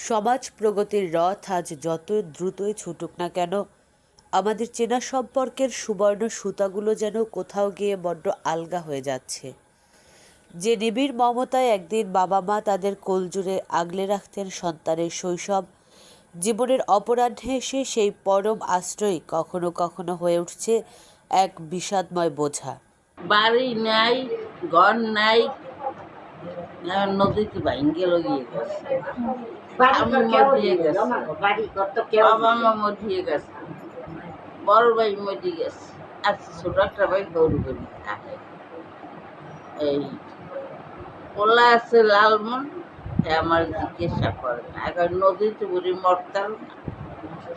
সমাজ প্রগতির রথ আজ যত দ্রুতই ছুটুক না কেন, আমাদের চেনা সম্পর্কের সুবর্ণ সুতাগুলো যেন কোথাও গিয়ে বড্ড আলগা হয়ে যাচ্ছে। যে নিবিড় মমতায় একদিন বাবা মা তাদের কোলজুড়ে আগলে রাখতেন সন্তানের শৈশব, জীবনের অপরাহ্নে এসে সেই পরম আশ্রয় কখনো কখনো হয়ে উঠছে এক বিষাদময় বোঝা। বাড়ি নাই, ঘর নাই, নদীতে ভাঙ্গে লগিয়ে গেছে। আমি মরিয়ে গেছে, বাবা মা মরিয়ে গেছে, বড় ভাই মরিয়ে গেছে, আর ছোট একটা ভাই দৌড় করে থাকে। এই পোলা আছে লালমন, আমার জিজ্ঞাসা করে না, এখন নদীতে বুড়ি মরতার না,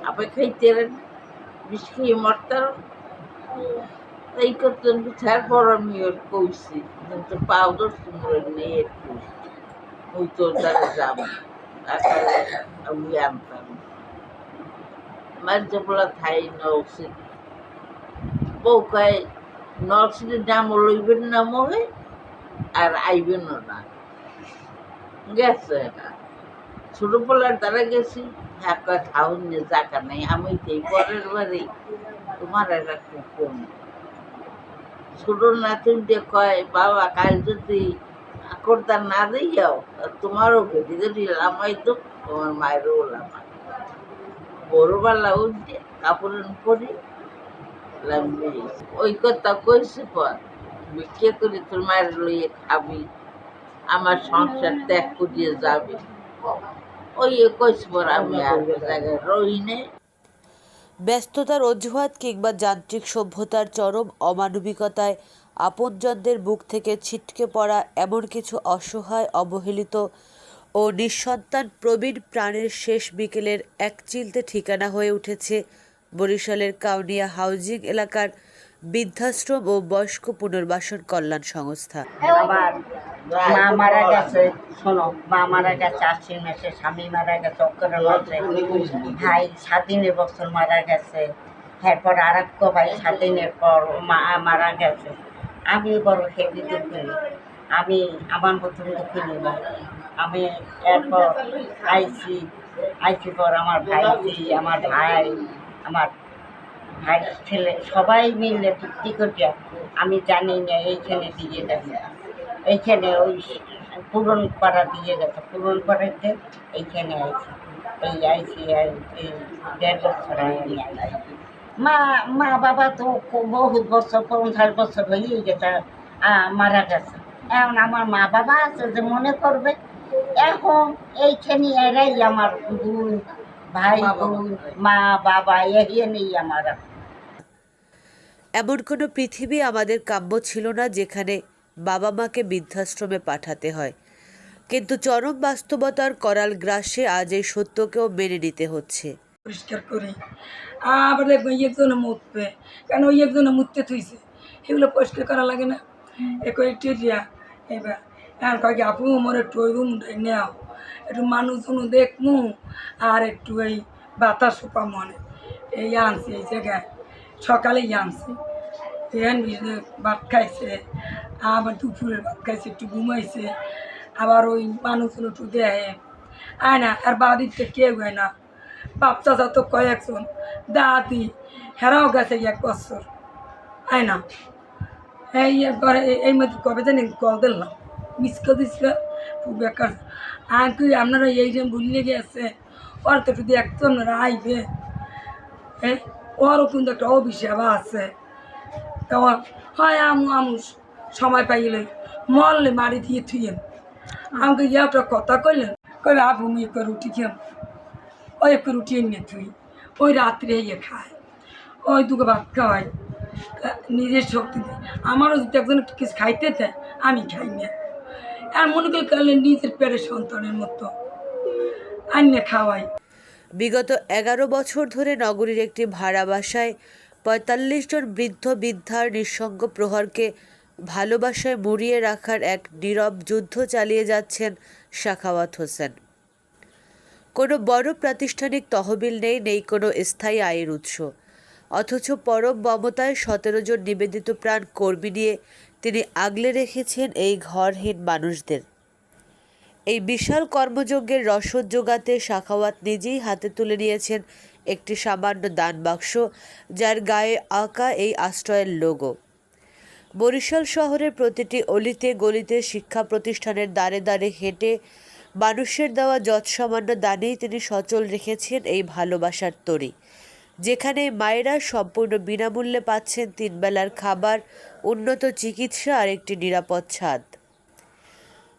আপনি খাইতে বিষ খেয়ে মরতার। এই করতে বিচার পর আমি ওর কইছি, কিন্তু পাউডার সুন্দর নেই একটু ওই তো তারা যাবো, আমি আনতাম মাঝে পোলা থাই নলসিট বউকায় নলসিটের দাম লইবেন না মহে আর আইবেনও না গেছে না। ছোট পোলার দ্বারা গেছি, হ্যাঁ কয় খাওন নিয়ে জায়গা নেই, আমি এই পরের বারে তোমার একটা খুব কম। ছোট নাতিন দিয়ে কয় বাবা কাল যদি আকরদার না দিয়াও তোমারও গেটি যদি লামাই তো তোমার মায়েরও লামাই। ভোরবেলা উঠে কাপড় পরি ওই কথা কইছে পর বিক্রি করে তোর মায়ের লইয়ে খাবি, আমার সংসার ত্যাগ করিয়ে যাবে। ওই কইছে পর আমি আর জায়গায় রই নেই। ব্যস্ততার অজুহাত কিংবা যান্ত্রিক সভ্যতার চরম অমানবিকতায় আপনজনদের বুক থেকে ছিটকে পড়া এমন কিছু অসহায়, অবহেলিত ও নিঃসন্তান প্রবীণ প্রাণের শেষ বিকেলের একচিলতে ঠিকানা হয়ে উঠেছে বরিশালের কাউনিয়া হাউজিং এলাকার বৃদ্ধাশ্রম ও বয়স্ক পুনর্বাসন কল্যাণ সংস্থা। আমার মা মারা গেছে, শোনো, মা মারা গেছে আশ্বিন মাসে, স্বামী মারা গেছে অক্টোবর মাসে, ভাই 7 দিনের বছর মারা গেছে, এরপর আর এক ভাই 7 দিনের পর মা মারা গেছে। আমি বড় হেভি দুঃখিনী, আমি আমার মতন দুঃখিনী না। আমি এরপর আইসি পর আমার ভাই, আমার ভাই ছেলে সবাই মিলে চুক্তি করিয়া, আমি জানি না এইখানে দিয়ে গেছে, এইখানে ওই পূরণ পাড়া দিয়ে গেছে, পূরণ পাড়াতে এইখানে আইছি এই 1.5 বছর আমি আইছি। মা বাবা তো বহুত বছর, 50 বছর হয়েই গেছে মারা গেছে। এখন আমার মা বাবা আছে যে মনে করবে, এখন এইখানে এরাই আমার বোন, ভাই বোন, মা বাবা এগিয়ে নেই আমার। এমন কোনো পৃথিবী আমাদের কাম্য ছিল না যেখানে বাবা মাকে বৃদ্ধাশ্রমে পাঠাতে হয়, কিন্তু চরম বাস্তবতার করাল গ্রাসে আজ এই সত্যকেও মেনে নিতে হচ্ছে। পরিষ্কার করি, আবার দেখবো একজনে মুতবে, কেন ওই একজনে মুততে থুইছে, এগুলো পরিষ্কার করা লাগে না? টেরিয়া এবার এখন কয়েক আপু মোর একটু ওই রুমটাই নেও, একটু মানুষজন দেখমু আর একটু এই বাতাস পা মনে এই আনছি এই জায়গায়, সকালেই আনছি, ভাত খাইছে, আবার দুপুরের ভাত খাইছে, একটু ঘুমাইছে, আবার ওই মানুষজন একটু দেয় আয় না, আর বাড়িতে কেউ হয় না, বাপ চাচা তো কয়েকজন, দাদি হেরাও গেছে 1 বছর আয় না। এই মধ্যে কবে জানি কল দিলাম, মিস কল দিছিল খুব বেকার। আর কি আপনারা এই যে ভুলে গেছে, ওর তো যদি একটু আপনারা আইবে, হ্যাঁ ওরও কিন্তু একটা অভিশাপ আছে। তোমার হয় আমু সময় পাইলে মরলে মারি দিয়ে থুয়েন, আমাকে একটা কথা কইলেন, কবে আপু আমি একবার রুটি খেলাম, ওই একটু রুটি এনে থুই, ওই রাত্রে খায়, ওই দুটো ভাত খাওয়াই, নিজের শক্তি দেয়। আমারও যদি একজন একটু কিছু খাইতে দেয় আমি খাই না, আর মনে করি কালে নিজের পেটের সন্তানের মতো আইনে খাওয়াই। বিগত 11 বছর ধরে নগরীর একটি ভাড়া বাসায় 45 জন বৃদ্ধ বৃদ্ধার নিঃসঙ্গ প্রহরকে ভালোবাসায় মুড়িয়ে রাখার এক নীরব যুদ্ধ চালিয়ে যাচ্ছেন সাখাওয়াত হোসেন। কোনো বড় প্রাতিষ্ঠানিক তহবিল নেই কোনো স্থায়ী আয়ের উৎস, অথচ পরম মমতায় 17 জন নিবেদিত প্রাণ কর্মী নিয়ে তিনি আগলে রেখেছেন এই ঘরহীন মানুষদের। এই বিশাল কর্মযজ্ঞের রসদ জোগাতে সাখাওয়াত নিজেই হাতে তুলে নিয়েছেন একটি সামান্য দান বাক্স, যার গায়ে আঁকা এই আশ্রয়ের লোগো। বরিশাল শহরের প্রতিটি অলিতে গলিতে শিক্ষা প্রতিষ্ঠানের দ্বারে দ্বারে হেঁটে মানুষের দেওয়া যৎসামান্য দানেই তিনি সচল রেখেছেন এই ভালোবাসার তরি, যেখানে মায়েরা সম্পূর্ণ বিনামূল্যে পাচ্ছেন 3 বেলার খাবার, উন্নত চিকিৎসা আর একটি নিরাপদ ছাদ।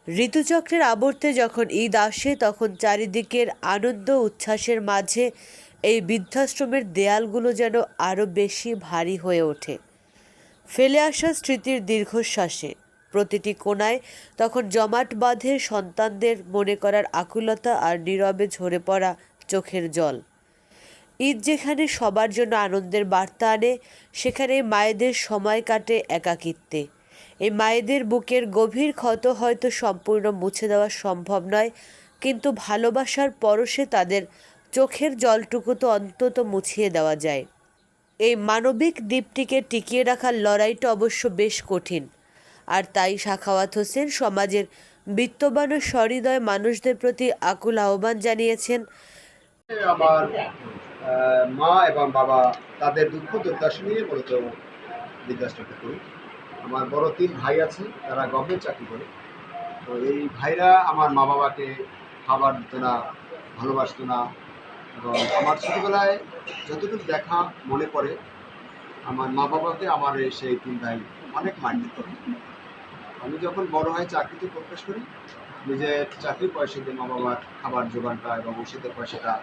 ঋতুচক্রের আবর্তে যখন ঈদ আসে, তখন চারিদিকের আনন্দ উচ্ছ্বাসের মাঝে এই বৃদ্ধাশ্রমের দেয়ালগুলো যেন আরও বেশি ভারী হয়ে ওঠে, ফেলে আসা স্মৃতির দীর্ঘশ্বাসে। প্রতিটি কোণায় তখন জমাট বাঁধে সন্তানদের মনে করার আকুলতা আর নীরবে ঝরে পড়া চোখের জল। ঈদ যেখানে সবার জন্য আনন্দের বার্তা আনে, সেখানে মায়েদের সময় কাটে একাকিত্বে। এই মায়েদের বুকের গভীর ক্ষত হয়তো সম্পূর্ণ মুছে দেওয়া সম্ভব নয়, কিন্তু ভালোবাসার পরশে তাদের চোখের জলটুকু তো অন্তত মুছিয়ে দেওয়া যায়। এই মানবিক দ্বীপটিকে টিকিয়ে রাখার লড়াইটা অবশ্য বেশ কঠিন, আর তাই সাখাওয়াত হোসেন সমাজের বিত্তবান ও সহৃদয় মানুষদের প্রতি আকুল আহ্বান জানিয়েছেন। আমার মা এবং বাবা তাদের দুঃখ দুর্দশা নিয়ে মূলত বৃদ্ধাশ্রমে করি। আমার বড় 3 ভাই আছে, তারা গভর্নমেন্ট চাকরি করে। তো এই ভাইরা আমার মা বাবাকে খাবার দিত না, ভালোবাসতো না। এবং আমার ছোটোবেলায় যতটুকু দেখা মনে পড়ে, আমার মা বাবাকে আমার সেই 3 ভাই অনেক মার দিত। আমি যখন বড় হয়ে চাকরিতে প্রবেশ করি, নিজের চাকরির পয়সা দিয়ে মা বাবার খাবার জোগানটা এবং ওষুধের পয়সাটা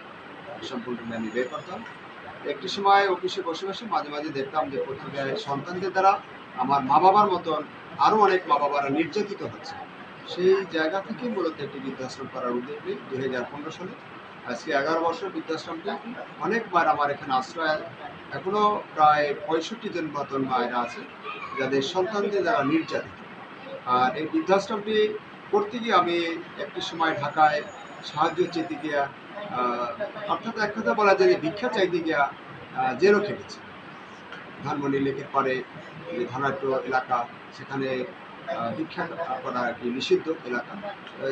সম্পূর্ণভাবে আমি বের করতাম। একটি সময় অফিসে বসে বসে মাঝে মাঝে দেখতাম যে প্রতিটা সন্তানদের দ্বারা আমার মা বাবার মতন আরও অনেক মা বাবারা নির্যাতিত হচ্ছে। সেই জায়গা থেকে মূলত একটি বৃদ্ধাশ্রম করার উদ্যোগ নিই 2015 সালে। আজকে 11 বছর বৃদ্ধাশ্রমটা অনেকবার আমার এখানে আশ্রয়, এখনও প্রায় 65 জন মতন মায়েরা আছে যাদের সন্তানদের দ্বারা নির্যাতিত। আর এই বৃদ্ধাশ্রমটি করতে গিয়ে আমি একটি সময় ঢাকায় সাহায্য চেতে গিয়া, অর্থাৎ এক কথা বলা যায় ভিক্ষা চাইতে গিয়া জেলও খেটেছি। ধানমন্ডি লেকের পরে যে ধনাঢ্য এলাকা, সেখানে ভিক্ষা করা একটি নিষিদ্ধ এলাকা।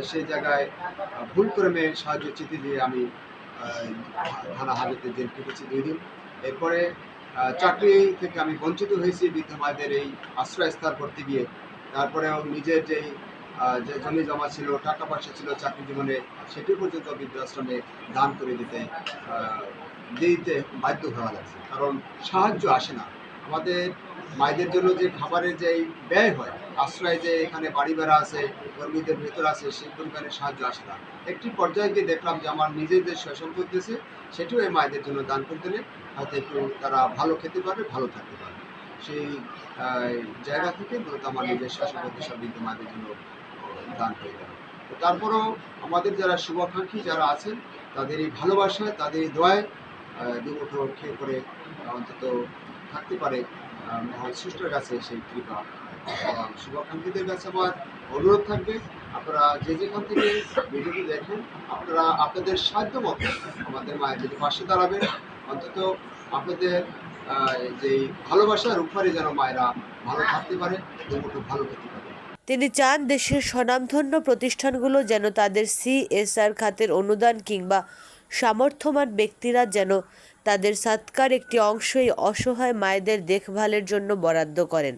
সেই জায়গায় ভুল ক্রমে সাহায্য চেতে দিয়ে আমি থানা হাজতে জেল খেটেছি 2 দিন। এরপরে চাকরি থেকে আমি বঞ্চিত হয়েছি বৃদ্ধ মায়েদের এই আশ্রয়স্থল করতে গিয়ে। তারপরেও নিজের যে জমি জমা ছিল, টাকা পয়সা ছিল চাকরি জীবনে, সেটি পর্যন্ত বৃদ্ধাশ্রমে দান করে দিতে বাধ্য হওয়া লাগছে, কারণ সাহায্য আসে না। আমাদের মায়েদের জন্য যে খাবারের যে ব্যয় হয়, আশ্রয় যে এখানে বাড়ি ভাড়া আছে, কর্মীদের ভেতর আছে, সেই পরিমাণের সাহায্য আসে না। একটি পর্যায়ে গিয়ে দেখলাম যে আমার নিজের যে সম্পত্তি আছে, সেটিও এই মায়েদের জন্য দান করে দিলে হয়তো একটু তারা ভালো খেতে পারবে, ভালো থাকতে পারবে। সেই জায়গা থেকে মূলত আমার নিজের সম্পত্তি সব বৃদ্ধ মায়েদের জন্য দান হয়ে গেল। তো তারপরেও আমাদের যারা শুভাকাঙ্ক্ষী যারা আছেন, তাদের এই ভালোবাসায়, তাদের এই দোয়ায় দুমুঠো খেয়ে করে অন্তত থাকতে পারে, মহান সৃষ্টির কাছে সেই কৃপা। শুভাকাঙ্ক্ষীদের কাছে আমার অনুরোধ থাকবে, আপনারা যে যেখান থেকে ভিডিওটি দেখেন, আপনারা আপনাদের সাধ্য মতো আমাদের মায়ের যদি পাশে দাঁড়াবেন, অন্তত আপনাদের যে ভালোবাসার উপরে যেন মায়েরা ভালো থাকতে পারে, দুমুঠো ভালো খেতে পারে। তিনি চান দেশের স্বনামধন্য প্রতিষ্ঠানগুলো যেন তাদের CSR খাতের অনুদান কিংবা সামর্থ্যবান ব্যক্তিরা যেন তাদের সৎকার একটি অংশ এই অসহায় মায়েদের দেখভালের জন্য বরাদ্দ করেন,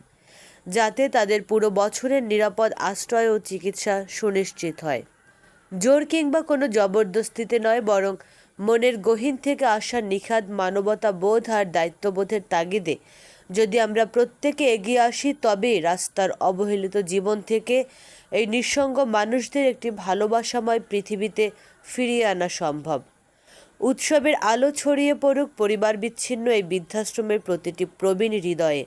যাতে তাদের পুরো বছরের নিরাপদ আশ্রয় ও চিকিৎসা সুনিশ্চিত হয়। জোর কিংবা কোনো জবরদস্তিতে নয়, বরং মনের গহীন থেকে আসা নিখাদ মানবতা বোধ আর দায়িত্ববোধের তাগিদে যদি আমরা প্রত্যেকে এগিয়ে আসি, তবেই রাস্তার অবহেলিত জীবন থেকে এই নিঃসঙ্গ মানুষদের একটি ভালোবাসাময় পৃথিবীতে ফিরিয়ে আনা সম্ভব। উৎসবের আলো ছড়িয়ে পড়ুক পরিবার বিচ্ছিন্ন এই বৃদ্ধাশ্রমের প্রতিটি প্রবীণ হৃদয়ে,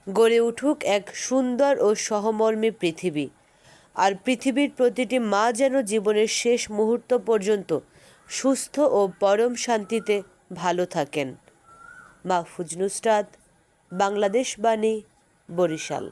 গড়ে উঠুক এক সুন্দর ও সহমর্মী পৃথিবী। আর পৃথিবীর প্রতিটি মা যেন জীবনের শেষ মুহূর্ত পর্যন্ত সুস্থ ও পরম শান্তিতে ভালো থাকেন। মাহফুজ নুসরাত, বাংলাদেশ বাণী, বরিশাল।